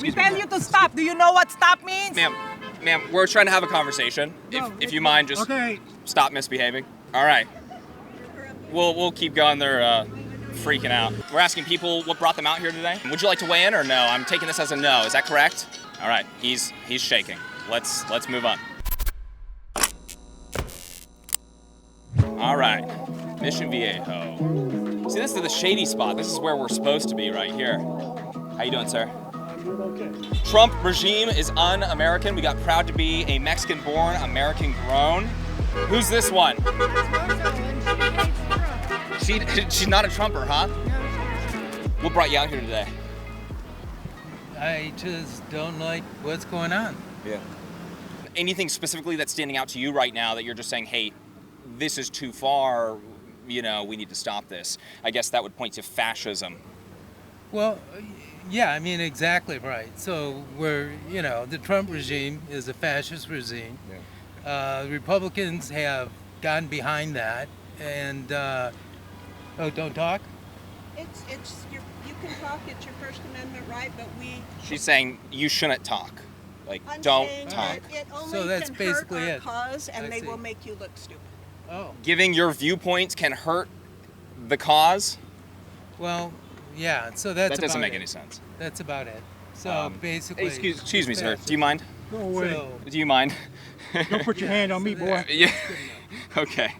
We tell you to stop. Do you know what stop means? Ma'am, we're trying to have a conversation. If you mind, just stop misbehaving. All right. We'll keep going. They're freaking out. We're asking people what brought them out here today. Would you like to weigh in or no? I'm taking this as a no. Is that correct? All right. He's shaking. Let's move on. All right. Mission Viejo. See, this is the shady spot. This is where we're supposed to be right here. How you doing, sir? Trump regime is un-American. We got proud to be a Mexican-born, American-grown. Who's this one? She's not a Trumper, huh? What brought you out here today? I just don't like what's going on. Yeah. Anything specifically that's standing out to you right now that you're just saying, hey, this is too far, we need to stop this? I guess that would point to fascism. Well, yeah, I mean, exactly right. So the Trump regime is a fascist regime. Yeah. Republicans have gotten behind that, and don't talk? You can talk, it's your First Amendment right, but She's saying you shouldn't talk. Don't talk. It only So that's can basically hurt our it. cause, and they will make you look stupid. Oh. Giving your viewpoints can hurt the cause? Well, yeah, so that's That doesn't about make it. any sense. That's about it. So basically... Excuse me, sir. Do you mind? Go away. Do you mind? Don't put your hand on me, boy. Yeah. Okay.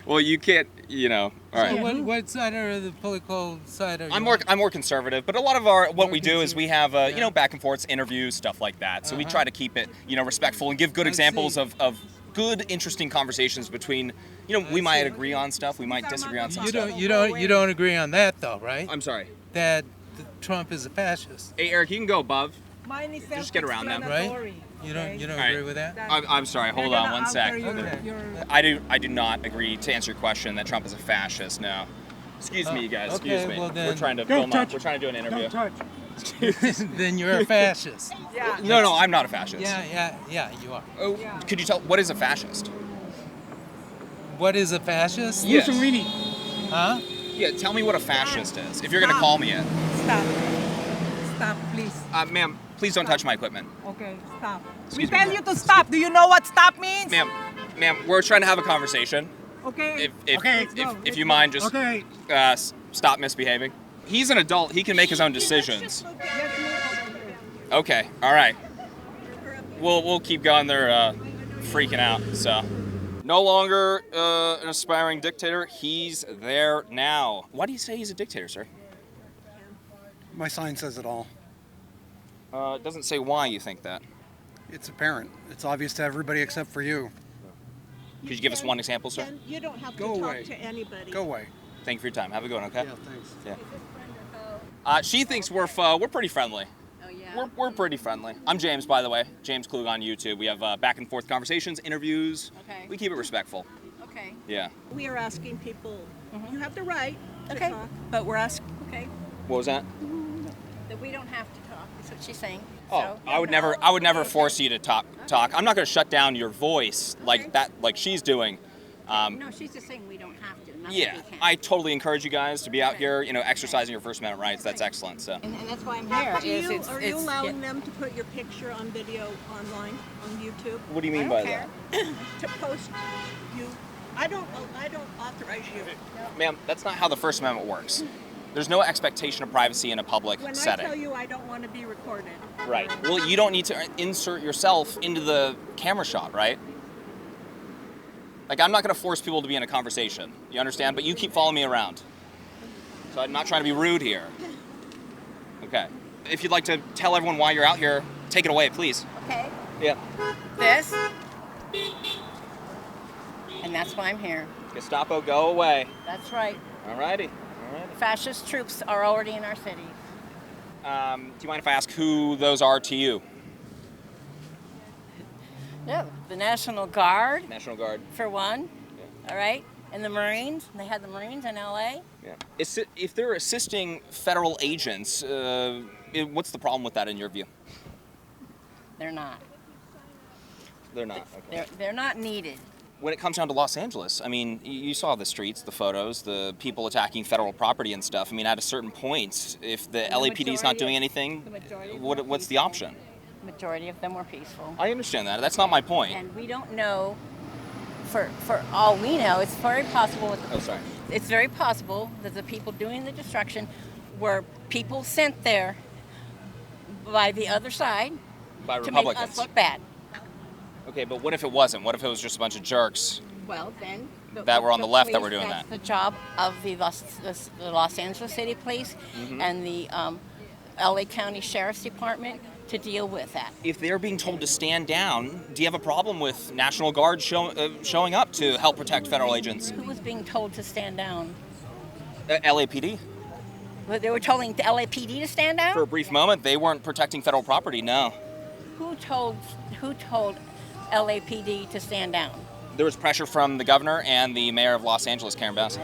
Well, you can't, all right. So what side are the political side are you I'm more conservative, but a lot of what we do is we have back and forth interviews, stuff like that. So we try to keep it respectful and give good examples of good, interesting conversations between we might agree on stuff, we might disagree on some stuff. You don't agree on that though, right? I'm sorry. That Trump is a fascist. Hey, Eric, you can go above. Mine is Just get around them. Right? You don't agree with that? I'm sorry. Hold on one sec. Okay. I do not agree to answer your question that Trump is a fascist. No. Excuse me, you guys. Okay, Excuse me. well then- We're trying to Don't film touch. up. We're trying to do an interview. Don't touch. Then you're a fascist. Yeah. No, I'm not a fascist. Yeah, you are. Oh, could you tell what is a fascist? What is a fascist? Yes. Mussolini. Huh? Yeah, tell me what a fascist is. If you're gonna call me it. Stop, please. Ma'am, please don't touch my equipment. Okay, stop. Excuse We me. tell you to stop. Do you know what stop means? Ma'am, we're trying to have a conversation. Okay. If you mind, just Okay. stop misbehaving. He's an adult. He can make his own decisions. Okay. All right. We'll keep going. They're freaking out. So, no longer an aspiring dictator. He's there now. Why do you say he's a dictator, sir? My sign says it all. It doesn't say why you think that. It's apparent. It's obvious to everybody except for you. Could you give us one example, sir? You don't have to Go talk away. to anybody. Go away. Thank you for your time. Have a good one, okay? Yeah, thanks. Yeah. She thinks we're pretty friendly. Oh, yeah. We're pretty friendly. I'm James, by the way. James Klug on YouTube. We have back and forth conversations, interviews. Okay. We keep it respectful. Okay. Yeah. We are asking people, you have the right to Okay. talk. But we're asking, okay, What was that? that we don't have to talk, is what she's saying. Oh, So- I would never force you to talk. I'm not going to shut down your voice like that, like she's doing. No, she's just saying we don't have to. Not that Yeah, we can. I totally encourage you guys to be out here, exercising your First Amendment rights. That's excellent. So. And that's why I'm here. Are you allowing them to put your picture on video online on YouTube? What do you mean I by don't care. that? To post you? I don't authorize you. Ma'am, that's not how the First Amendment works. There's no expectation of privacy in a public When setting. I tell you I don't want to be recorded. Right. Well, you don't need to insert yourself into the camera shot, right? Like, I'm not going to force people to be in a conversation. You understand? But you keep following me around. So I'm not trying to be rude here. Okay. If you'd like to tell everyone why you're out here, take it away, please. Okay. Yeah. This. And that's why I'm here. Gestapo, go away. That's right. Alrighty. Fascist troops are already in our city. Do you mind if I ask who those are to you? Yeah, the National Guard, National Guard. for one. Yeah. All right. And the Marines. They had the Marines in L.A. Yeah. If they're assisting federal agents, what's the problem with that in your view? They're not. They're not. Okay. They're not needed. when it comes down to Los Angeles, I mean, you saw the streets, the photos, the people attacking federal property and stuff. I mean, at a certain point, if the LAPD is not doing anything, what's the option? The majority of them were peaceful. I understand that. That's not my point. And we don't know, for all we know, it's very possible. Oh, sorry. It's very possible that the people doing the destruction were people sent there by the other side By to make Republicans. us look bad. Okay, but what if it wasn't? What if it was just a bunch of jerks? Well, then That were on the left that were doing that's that. the job of the Los Angeles City Police Mm-hmm. and the LA County Sheriff's Department to deal with that. If they're being told to stand down, do you have a problem with National Guard showing up to help protect federal agents? Who was being told to stand down? LAPD? But they were telling the LAPD to stand down? For a brief moment, they weren't protecting federal property, no. Who told LAPD to stand down? There was pressure from the governor and the mayor of Los Angeles, Karen Bass.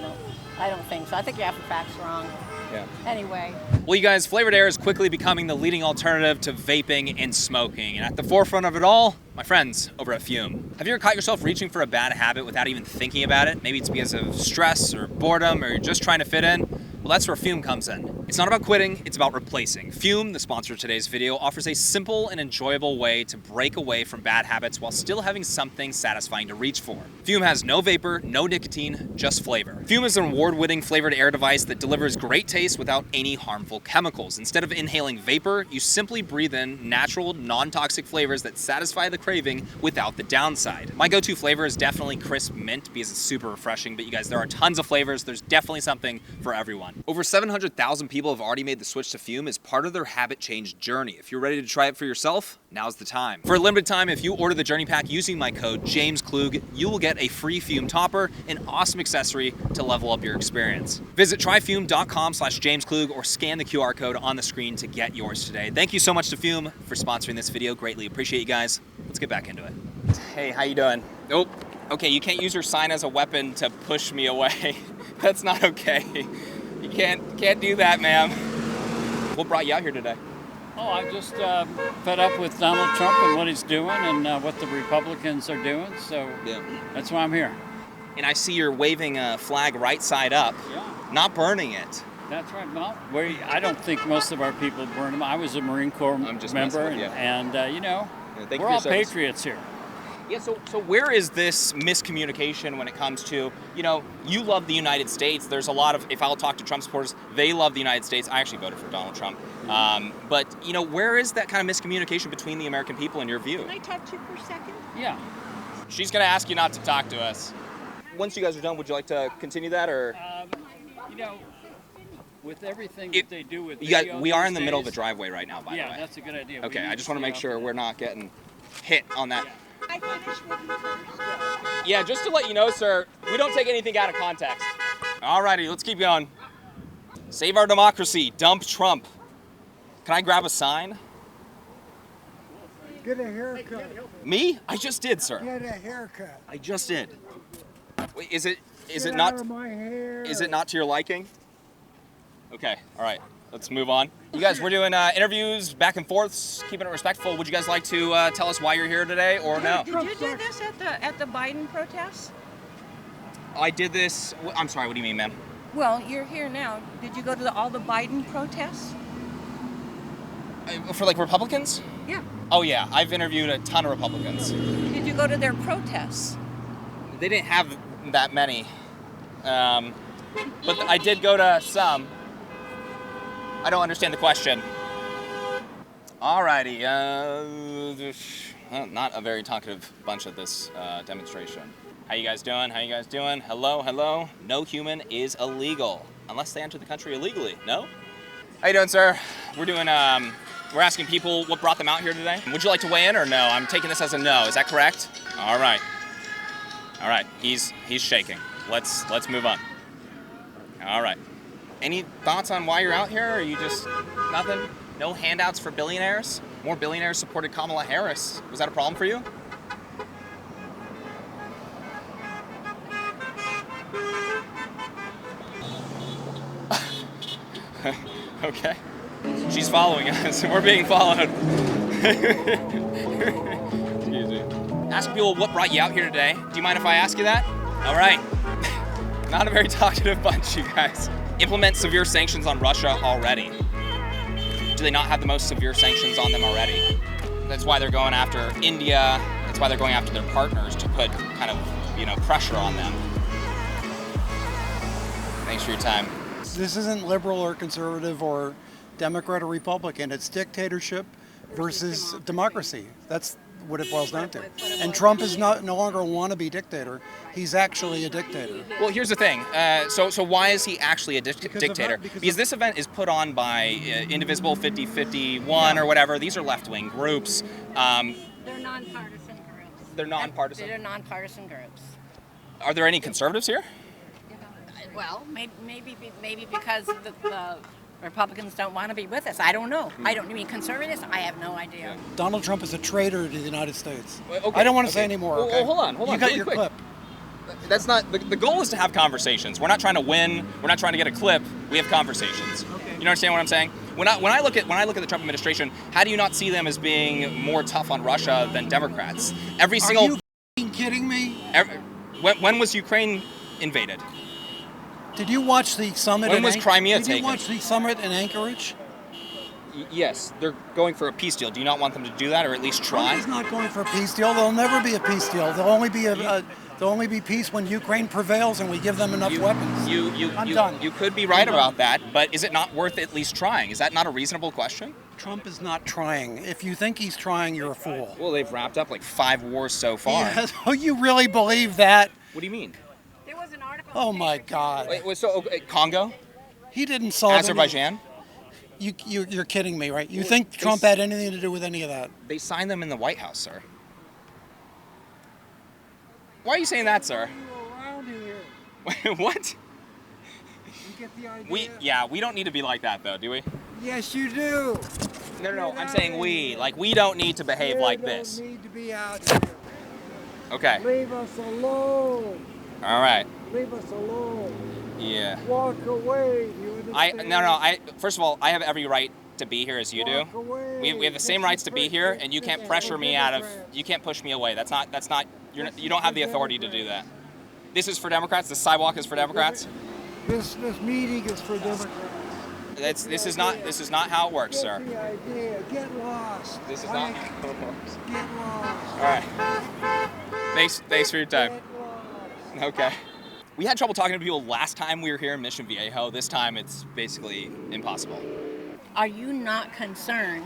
I don't think so. I think you have the facts wrong. Yeah. Anyway. Well, you guys, flavored air is quickly becoming the leading alternative to vaping and smoking. And at the forefront of it all, my friends over at Fume. Have you ever caught yourself reaching for a bad habit without even thinking about it? Maybe it's because of stress or boredom, or you're just trying to fit in. Well, that's where Fume comes in. It's not about quitting, it's about replacing. Fume, the sponsor of today's video, offers a simple and enjoyable way to break away from bad habits while still having something satisfying to reach for. Fume has no vapor, no nicotine, just flavor. Fume is an award-winning flavored air device that delivers great taste without any harmful chemicals. Instead of inhaling vapor, you simply breathe in natural, non-toxic flavors that satisfy the craving without the downside. My go-to flavor is definitely crisp mint because it's super refreshing, but you guys, there are tons of flavors. There's definitely something for everyone. Over 700,000 people have already made the switch to Fume as part of their habit change journey. If you're ready to try it for yourself, now's the time. For a limited time, if you order the Journey Pack using my code JamesKlug, you will get a free Fume topper, an awesome accessory to level up your experience. Visit tryfume.com/JamesKlug or scan the QR code on the screen to get yours today. Thank you so much to Fume for sponsoring this video. Greatly appreciate you guys. Let's get back into it. Hey, how you doing? Oh, okay, you can't use your sign as a weapon to push me away. That's not okay. You can't do that, ma'am. What brought you out here today? Oh, I'm just fed up with Donald Trump and what he's doing and what the Republicans are doing, so Yeah. that's why I'm here. And I see you're waving a flag right side up, Yeah, not burning it. that's right. Well, I don't think most of our people burn them. I was a Marine Corps just member, messing with you. and you know, Yeah, thank you we're for your all service. patriots here. Yeah, so where is this miscommunication when it comes to, you love the United States. There's a lot of, if I'll talk to Trump supporters, they love the United States. I actually voted for Donald Trump. But, where is that kind of miscommunication between the American people in your view? Can I touch you for a second? Yeah. She's going to ask you not to talk to us. Once you guys are done, would you like to continue that, or? You know, with everything It- that they do with You guys, video we are these in the middle of a days- driveway right now, by the Yeah, way. that's a good idea. We Okay, need I just want to stay make off sure of we're that. not getting hit on that. I finish with you first. Yeah, just to let you know, sir, we don't take anything out of context. Alrighty, let's keep going. Save our democracy, dump Trump. Can I grab a sign? Get a haircut. Me? I just did, sir. Get a haircut. I just did. Wait, is it Get not out of my hair. is it not to your liking? Okay, all right. Let's move on. You guys, we're doing interviews, back and forths, keeping it respectful. Would you guys like to tell us why you're here today, or no? Did you do this at the Biden protest? I did this. I'm sorry. What do you mean, ma'am? Well, you're here now. Did you go to all the Biden protests? For like Republicans? Yeah. Oh yeah, I've interviewed a ton of Republicans. Did you go to their protests? They didn't have that many, but I did go to some. I don't understand the question. Alrighty, not a very talkative bunch at this demonstration. How you guys doing? How you guys doing? Hello, hello. No human is illegal unless they enter the country illegally. No? How you doing, sir? We're doing we're asking people what brought them out here today. Would you like to weigh in or no? I'm taking this as a no. Is that correct? All right. All right. He's shaking. Let's move on. All right. Any thoughts on why you're out here? Or are you just nothing? No handouts for billionaires? More billionaires supported Kamala Harris. Was that a problem for you? Okay. She's following us. We're being followed. Excuse me. Ask people what brought you out here today. Do you mind if I ask you that? All right. Not a very talkative bunch, you guys. Implement severe sanctions on Russia already. Do they not have the most severe sanctions on them already? That's why they're going after India. That's why they're going after their partners to put kind of, pressure on them. Thanks for your time. This isn't liberal or conservative or Democrat or Republican. It's dictatorship versus democracy. That's what it boils down to. And Trump is no longer a wannabe dictator. He's actually a dictator. Well, here's the thing. So why is he actually a dictator? Because Because this event is put on by Indivisible 5051 or whatever. These are left-wing groups. They're nonpartisan groups. They're nonpartisan? They're nonpartisan groups. Are there any conservatives here? Well, maybe because the Republicans don't want to be with us. I don't know. I don't mean conservatives. I have no idea. Donald Trump is a traitor to the United States. Okay, I don't want to say any more. Well, Okay? hold on. You got really your quick. clip. That's not the goal. Is to have conversations. We're not trying to win. We're not trying to get a clip. We have conversations. Okay. You understand what I'm saying? When I look at the Trump administration, how do you not see them as being more tough on Russia than Democrats? Every single. Are you f***ing kidding me? When was Ukraine invaded? Did you watch the summit? When was Crimea Did you taken? watch the summit in Anchorage? Yes, they're going for a peace deal. Do you not want them to do that, or at least try? Trump's not going for a peace deal. There'll never be a peace deal. There'll only be peace when Ukraine prevails and we give them enough weapons. I'm done. You could be right about that, but is it not worth at least trying? Is that not a reasonable question? Trump is not trying. If you think he's trying, you're a fool. Well, they've wrapped up like 5 wars so far. Yes. Oh, you really believe that? What do you mean? There was an article. Oh my God. Wait, so Congo, He didn't solve Azerbaijan, You're kidding me, right? You think Trump had anything to do with any of that? they signed them in the White House, sir. Why are you saying that, sir? Around here. What? You get the idea? We don't need to be like that, though, do we? Yes, you do. No, I'm saying we. Like, we don't need to behave like this. You don't need to be out here. Okay. Leave us alone. All right. Leave us alone. Yeah. Walk away. You understand? First of all, I have every right to be here as you do. Walk away. We have the same rights to be here, and you can't pressure me out of. You can't push me away. That's not. You don't have the authority to do that. This is for Democrats. This sidewalk is for Democrats. This meeting is for Democrats. This is not how it works, Get sir. the idea. Get lost. This is not Mike, how it works. Get lost. All right. Thanks for your time. Get lost. Okay. We had trouble talking to people last time we were here in Mission Viejo. This time it's basically impossible. Are you not concerned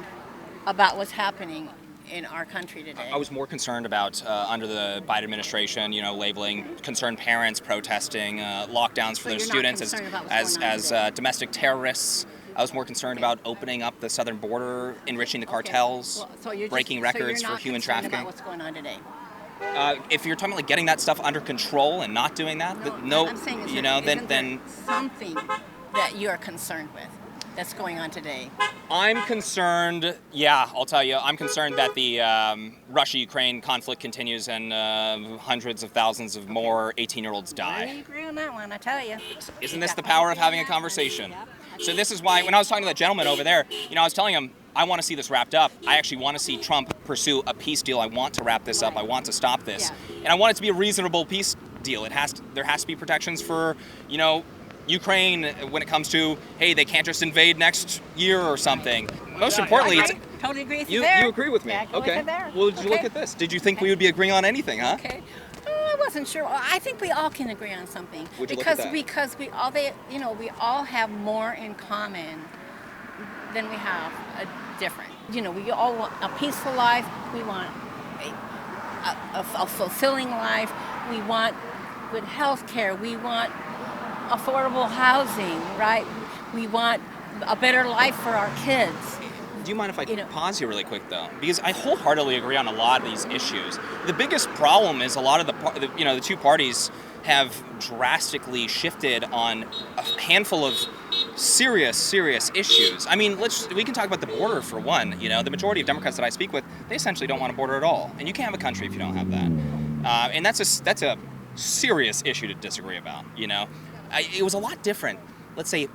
about what's happening in our country today? I was more concerned about under the Biden administration, labeling concerned parents protesting lockdowns for So their you're not students concerned about what's going on as today? domestic terrorists. I was more concerned about opening up the southern border, enriching the cartels, Well, so you're breaking just, records so you're for human not concerned trafficking. about what's going on today? If you're talking about getting that stuff under control and not doing that, I'm saying, isn't then there something that you're concerned with that's going on today? I'm concerned. Yeah, I'll tell you. I'm concerned that the Russia-Ukraine conflict continues and hundreds of thousands of more 18-year-olds I die. agree on that one, I tell you. Isn't this the power of having a conversation? So this is why, when I was talking to that gentleman over there, I was telling him, I want to see this wrapped up. I actually want to see Trump pursue a peace deal. I want to wrap this up. I want to stop this. Yeah. And I want it to be a reasonable peace deal. There has to be protections for, Ukraine when it comes to, hey, they can't just invade next year or something. Most importantly, I totally agree with you you there. agree with me. Yeah, go Okay. with it there. Well, did you look Okay. at this? Did you think we would be agreeing on anything, huh? Okay. I wasn't sure. Well, I think we all can agree on something. Would you look at that? Because we all have more in common than we have different. We all want a peaceful life. We want a fulfilling life. We want good health care. We want affordable housing, right? We want a better life for our kids. Do you mind if I pause you really quick, though? Because I wholeheartedly agree on a lot of these issues. The biggest problem is a lot of the two parties have drastically shifted on a handful of serious issues. I mean, we can talk about the border for one. The majority of Democrats that I speak with, they essentially don't want a border at all, and you can't have a country if you don't have that. And that's a serious issue to disagree about. It was a lot different, let's say,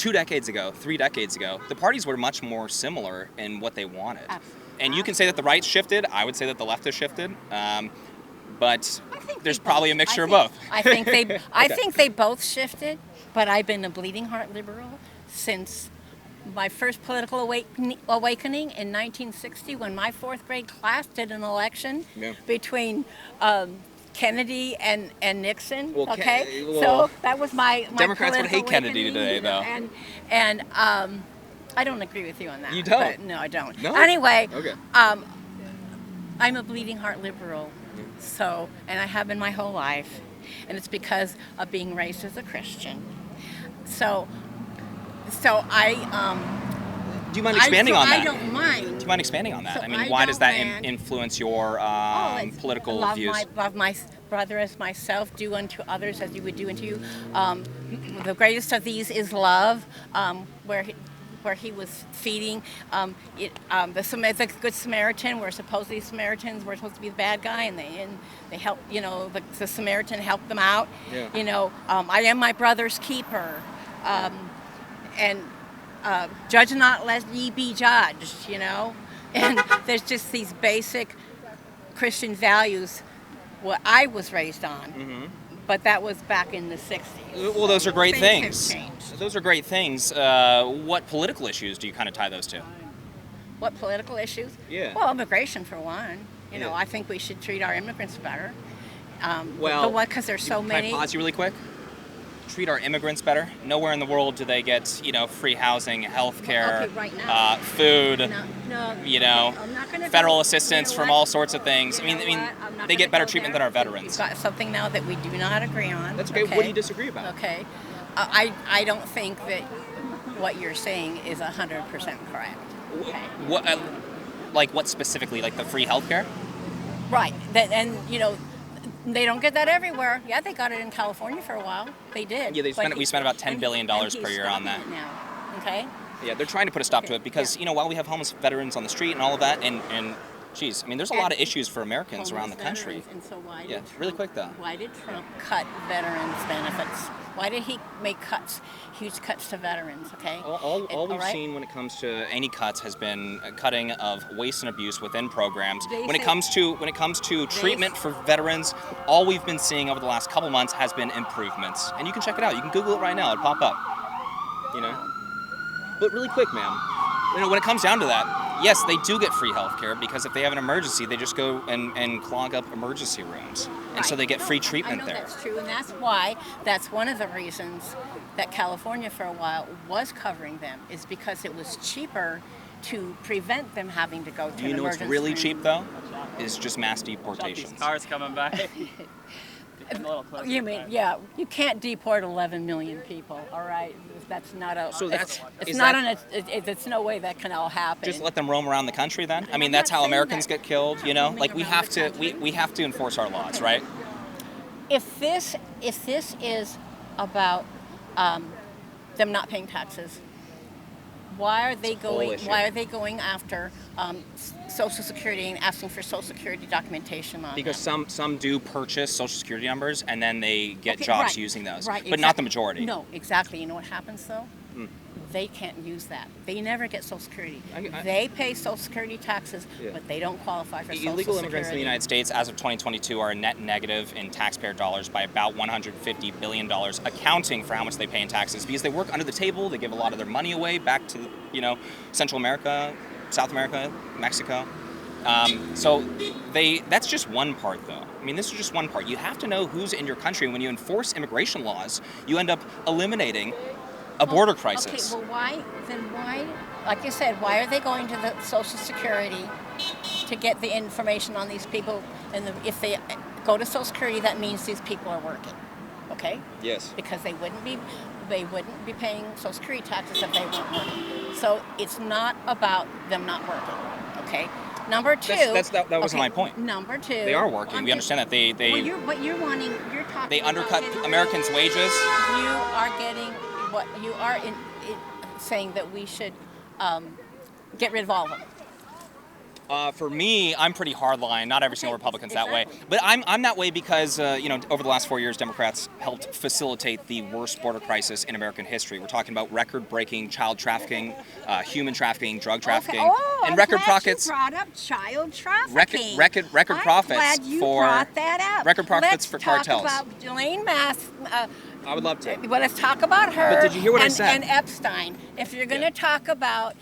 2 decades ago, 3 decades ago, the parties were much more similar in what they wanted. Absolutely. And you can say that the right shifted. I would say that the left has shifted. But I think there's they probably a both- mixture I of think- both. I think they both shifted, but I've been a bleeding heart liberal since my first political awakening in 1960, when my fourth grade class did an election Yeah. between Kennedy and Nixon. Well, Okay, well, so that was my Democrats would political hate Kennedy awakening, today, though. And I don't agree with you on that. You don't? But no, I don't. No? Anyway, Okay. I'm a bleeding heart liberal, so, and I have been my whole life, and it's because of being raised as a Christian. So I Do you mind expanding on that? I don't mind. Do you mind expanding on that? So I mean, I why does don't that mind. influence your It's political love views? Love my brother as myself, do unto others as you would do unto you. The greatest of these is love, where he was feeding the Good Samaritan, where supposedly Samaritans were supposed to be the bad guy, and they helped, the Samaritan helped them out. Yeah. I am my brother's keeper, and judge not lest ye be judged, and there's just these basic Christian values what I was raised on. Mm-hmm. But that was back in the 60s. Well, those are great Things things. have changed. Those are great things. What political issues do you kind of tie those to? What political issues? Yeah. Well, immigration for one. Yeah. I think we should treat our immigrants better. Well, because there's so Can many. I pause you really quick? Treat our immigrants better. Nowhere in the world do they get, free housing, health care, Okay, right now. food, No, I'm not gonna federal go- assistance you know from what? all sorts of things. You know what? I'm not they get gonna better go treatment there. than our veterans. You've got something now that we do not agree on. That's okay. What do you disagree about? Okay. I don't think that what you're saying is 100% correct. Okay. What, what specifically? Like the free health care? Right. They don't get that everywhere. Yeah, they got it in California for a while. They did. Yeah, we spent about $10 and- billion and per he's year on stopping that. it now. Okay. Yeah, they're trying to put a stop to it because, Yeah. while we have homeless veterans on the street and all of that, and geez, there's a lot of issues for Americans around the Homeless country. veterans, And so why Yeah, did really Trump- quick, though. Why did Trump cut veterans' benefits? Why did he make huge cuts to veterans? Okay. All we've right? seen when it comes to any cuts has been a cutting of waste and abuse within programs. They When it say- comes to treatment for veterans, all we've been seeing over the last couple months has been improvements. And you can check it out. You can Google it right now. It'll pop up. But really quick, ma'am. When it comes down to that, yes, they do get free health care because if they have an emergency, they just go and clog up emergency rooms. And so Right. they get free No, treatment I know there. That's true, and that's one of the reasons that California for a while was covering them, is because it was cheaper to prevent them having to go to Do you an know what's emergency really room. cheap, though? Is just mass deportations. Cars coming back. Getting a little closer You to mean, that. yeah, you can't deport 11 million people, all right? That's not a. So that's- it's is not that- it's no way that can all happen. Just let them roam around the country then? I'm That's not how saying Americans that. get killed, Roaming we around have the to country. we have to enforce our laws, right? If this is about them not paying taxes, why are they a whole going? issue. Why are they going after Social Security and asking for Social Security documentation on Because them? some do purchase social security numbers and then they get Okay, jobs right, using those. right, But not the exact- majority. No, exactly. You know what happens though? Hmm. They can't use that. They never get Social Security. I- They pay Social Security taxes, Yeah. but they don't qualify for Social Illegal Security. immigrants in the United States as of 2022 are a net negative in taxpayer dollars by about $150 billion, accounting for how much they pay in taxes because they work under the table, they give a lot of their money away back to, Central America, South America, Mexico. That's just one part though. This is just one part. You have to know who's in your country. When you enforce immigration laws, you end up eliminating a border crisis. Okay, well, why, like you said, why are they going to the Social Security to get the information on these people? And if they go to Social Security, that means these people are working, okay? Yes. Because they wouldn't be paying Social Security taxes if they weren't working. So it's not about them not working, okay? Number two. That wasn't my okay, point. Number two. They are working. We understand that they Well, you're talking. they about undercut getting- Americans' wages. You are getting what you are saying that we should get rid of all of them. For me, I'm pretty hardline. Not every single Republican's that way, but I'm that way because over the last 4 years, Democrats helped facilitate the worst border crisis in American history. We're talking about record-breaking child trafficking, human trafficking, drug trafficking, Oh, and record I'm glad profits. You brought up child trafficking. Record profits I'm glad you for brought that up. record profits for cartels. Let's talk about Ghislaine Mass. I would love to. Well, let's talk about her. But did you hear what I and, said? And Epstein. If you're going to talk about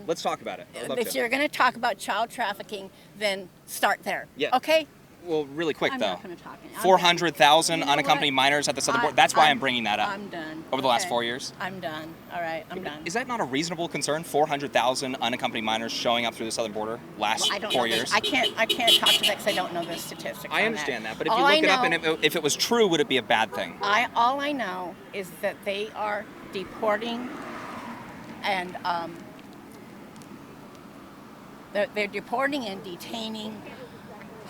Let's talk about it. I'd love if to. you're going to talk about child trafficking, then start there. Yeah. Okay? Well, really quick I'm though. not gonna talk. I'm 400,000 You know unaccompanied what? minors at the southern border. That's why I'm bringing that up. I'm done. Over the last Okay. 4 years. I'm done. All right, I'm done. Is that not a reasonable concern? 400,000 unaccompanied minors showing up through the southern border last I don't 4 know years. this. I can't talk to that because I don't know the statistics. I on understand that, but if All you I look it up know- and if it was true, would it be a bad thing? All I know is that they are deporting, and they're deporting and detaining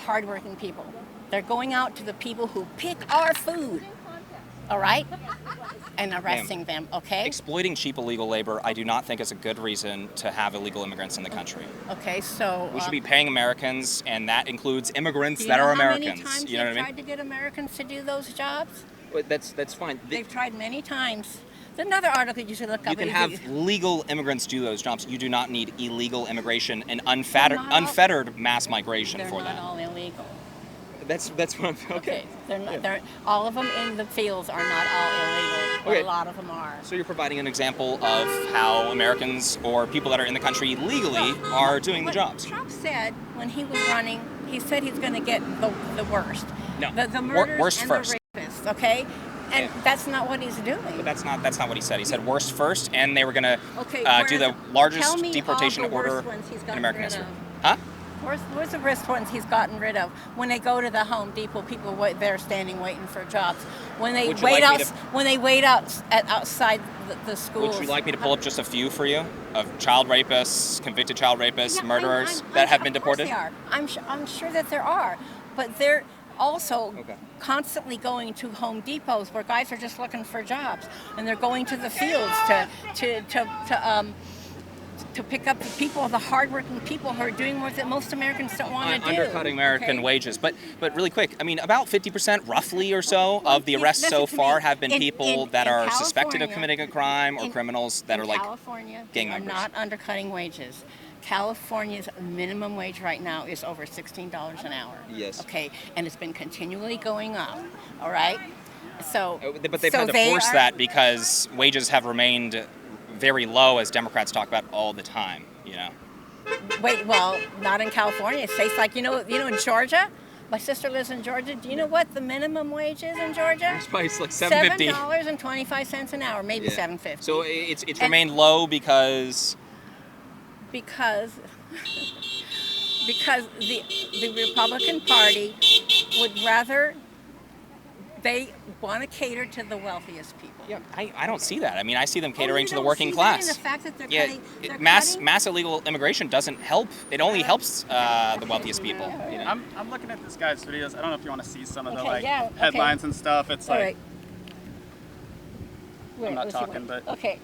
hardworking people. They're going out to the people who pick our food, all right, and arresting them. Okay. Exploiting cheap illegal labor, I do not think is a good reason to have illegal immigrants in the country. Okay, so We should be paying Americans, and that includes immigrants do you that know are how Americans. Many times You know what they've I mean? tried to get Americans to do those jobs? Well, that's fine. They've tried many times. There's another article you should look up. You can have legal immigrants do those jobs. You do not need illegal immigration and They're not all- unfettered mass migration They're for not that. all illegal. That's what I'm okay. They're not. They're all of them in the fields are not all illegal. But Okay. a lot of them are. So you're providing an example of how Americans or people that are in the country legally are doing the What jobs. Trump said when he was running, he said he's going to get the worst. No, The murders worst and first. the rapists. Okay, and Yeah. that's not what he's doing. But that's not what he said. He said worst first, and they were going to Okay, do the tell largest me deportation all the order worst ones he's in gotten American rid history. of. Huh? Where's the worst ones he's gotten rid of? When they go to the Home Depot, people they're standing waiting for jobs. When they Would you wait like me out, to- when they wait outside the schools. Would you like me to pull up just a few for you of child rapists, convicted child rapists, Yeah, murderers I'm- that have been of course deported? They are. I'm sure that there are, but they're also Okay. constantly going to Home Depots where guys are just looking for jobs, and they're going to the fields to pick up the people, the hardworking people who are doing work that most Americans don't want to do. Undercutting American okay? wages, but really quick. I mean, about 50%, roughly or so, of the arrests Listen so to far me. have been people that in are suspected of California- committing a crime or in- criminals that in are like California, gang they are members. not undercutting wages. California's minimum wage right now is over $16 an hour. Yes. Okay, and it's been continually going up. All right. So. But they've so had to they force are- that because wages have remained very low, as Democrats talk about all the time. You know. Wait, well, not in California. States like in Georgia. My sister lives in Georgia. Do you know what the minimum wage is in Georgia? It's probably like $7.50. $7.25 an hour, maybe Yeah. $7.50. So it's And- remained low because because the Republican Party would rather, they want to cater to the wealthiest people. yeah, I don't see that. I mean, I see them Oh, catering you to the don't working see class. That in the fact that they're Yeah, cutting, mass illegal immigration doesn't help. It only helps the wealthiest people. You know? I'm looking at this guy's videos. I don't know if you want to see some of the Okay, yeah, okay. headlines and stuff. It's All like right. I'm not Let's see talking, what- but okay.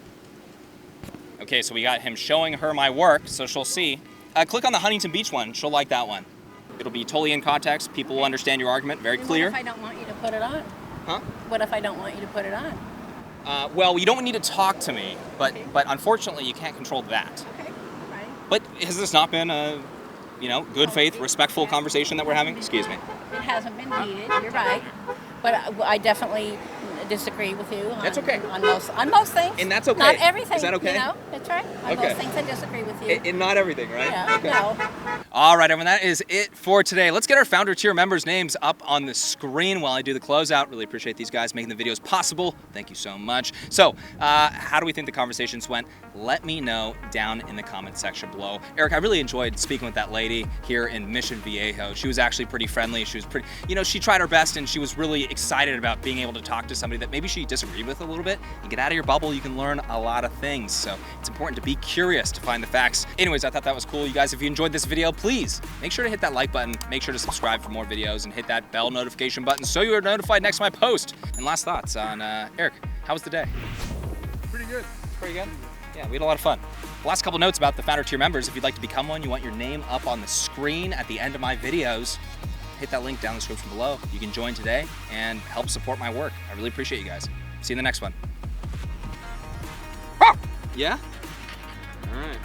Okay, so we got him showing her my work, so she'll see. Click on the Huntington Beach one. She'll like that one. It'll be totally in context. People will understand your argument. Very And clear. What if I don't want you to put it on? Huh? What if I don't want you to put it on? Well, you don't need to talk to me, but unfortunately, you can't control that. Okay. Right. But has this not been a, good faith, respectful conversation that we're having? Excuse me. It hasn't been heated. You're right. But I definitely disagree with you. That's okay. On most things. And that's okay. Not everything. Is that okay? That's right. On Okay. most things, I disagree with you. And not everything, right? Yeah. Okay. No. All right, everyone, that is it for today. Let's get our founder tier members' names up on the screen while I do the closeout. Really appreciate these guys making the videos possible. Thank you so much. So, how do we think the conversations went? Let me know down in the comment section below. Eric, I really enjoyed speaking with that lady here in Mission Viejo. She was actually pretty friendly. She was pretty, she tried her best, and she was really excited about being able to talk to somebody that maybe she disagreed with a little bit. You get out of your bubble, you can learn a lot of things. So it's important to be curious to find the facts. Anyways, I thought that was cool. You guys, if you enjoyed this video, please make sure to hit that like button, make sure to subscribe for more videos, and hit that bell notification button so you are notified next time I post. And last thoughts on Eric, how was the day? pretty good. Pretty good? Yeah, we had a lot of fun. The last couple notes about the founder tier members. If you'd like to become one, you want your name up on the screen at the end of my videos, hit that link down in the description below. You can join today and help support my work. I really appreciate you guys. See you in the next one. Yeah? All right.